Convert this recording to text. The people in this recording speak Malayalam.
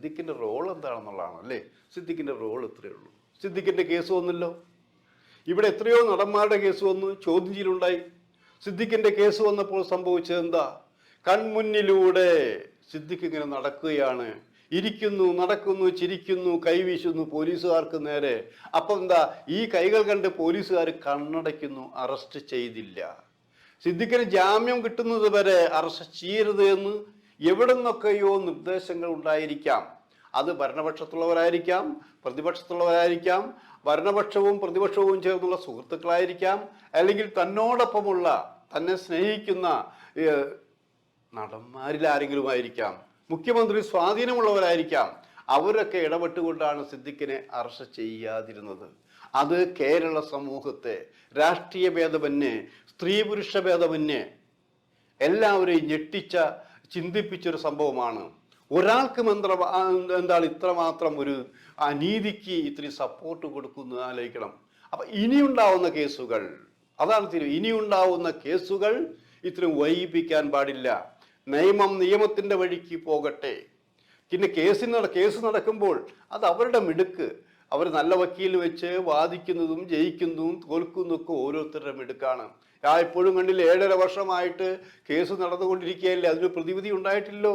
സിദ്ദിഖിൻ്റെ റോൾ എന്താണെന്നുള്ളതാണ് അല്ലേ. സിദ്ദിഖിൻ്റെ റോൾ ഇത്രയേ ഉള്ളൂ. സിദ്ദിഖിൻ്റെ കേസ് വന്നല്ലോ. ഇവിടെ എത്രയോ നടന്മാരുടെ കേസ് വന്നു, ചോദ്യം ചെയ്യലുണ്ടായി. സിദ്ദിഖിൻ്റെ കേസ് വന്നപ്പോൾ സംഭവിച്ചത് എന്താ? കൺമുന്നിലൂടെ സിദ്ദിഖ് ഇങ്ങനെ നടക്കുകയാണ്, ഇരിക്കുന്നു, നടക്കുന്നു, ചിരിക്കുന്നു, കൈവീശുന്നു പോലീസുകാർക്ക് നേരെ. അപ്പം എന്താ, ഈ കൈകൾ കണ്ട് പോലീസുകാർ കണ്ണടയ്ക്കുന്നു, അറസ്റ്റ് ചെയ്തില്ല. സിദ്ദിഖിന് ജാമ്യം കിട്ടുന്നത് വരെ അറസ്റ്റ് ചെയ്യരുത് എന്ന് എവിടെ നിന്നൊക്കെയോ നിർദ്ദേശങ്ങൾ ഉണ്ടായിരിക്കാം. അത് ഭരണപക്ഷത്തുള്ളവരായിരിക്കാം, പ്രതിപക്ഷത്തുള്ളവരായിരിക്കാം, ഭരണപക്ഷവും പ്രതിപക്ഷവും ചേർന്നുള്ള സുഹൃത്തുക്കളായിരിക്കാം, അല്ലെങ്കിൽ തന്നോടൊപ്പമുള്ള, തന്നെ സ്നേഹിക്കുന്ന നടന്മാരിൽ ആരെങ്കിലും ആയിരിക്കാം, മുഖ്യമന്ത്രി സ്വാധീനമുള്ളവരായിരിക്കാം. അവരൊക്കെ ഇടപെട്ടുകൊണ്ടാണ് സിദ്ദിഖിനെ അറസ്റ്റ് ചെയ്യാതിരുന്നത്. അത് കേരള സമൂഹത്തെ രാഷ്ട്രീയ ഭേദമന്യേ, സ്ത്രീ പുരുഷ ഭേദമന്യേ എല്ലാവരെയും ഞെട്ടിച്ച, ചിന്തിപ്പിച്ചൊരു സംഭവമാണ്. ഒരാൾക്ക് എന്താണ് ഇത്രമാത്രം ഒരു അനീതിക്ക് ഇത്രയും സപ്പോർട്ട് കൊടുക്കുന്നത് ആലോചിക്കണം. അപ്പം ഇനിയുണ്ടാവുന്ന കേസുകൾ, അതാണ് ഇനിയുണ്ടാവുന്ന കേസുകൾ ഇത്രയും വൈകിപ്പിക്കാൻ പാടില്ല. നിയമത്തിൻ്റെ വഴിക്ക് പോകട്ടെ. പിന്നെ കേസ് നടക്കുമ്പോൾ അത് അവരുടെ മിടുക്ക്. അവർ നല്ല വക്കീൽ വെച്ച് വാദിക്കുന്നതും ജയിക്കുന്നതും തോൽക്കുന്നതൊക്കെ ഓരോരുത്തരുടെ മിടുക്കാണ്. എപ്പോഴും കണ്ടില്ല, 7.5 വർഷമായിട്ട് കേസ് നടന്നുകൊണ്ടിരിക്കുകയല്ലേ, അതിന് പ്രതിവിധി ഉണ്ടായിട്ടില്ലല്ലോ.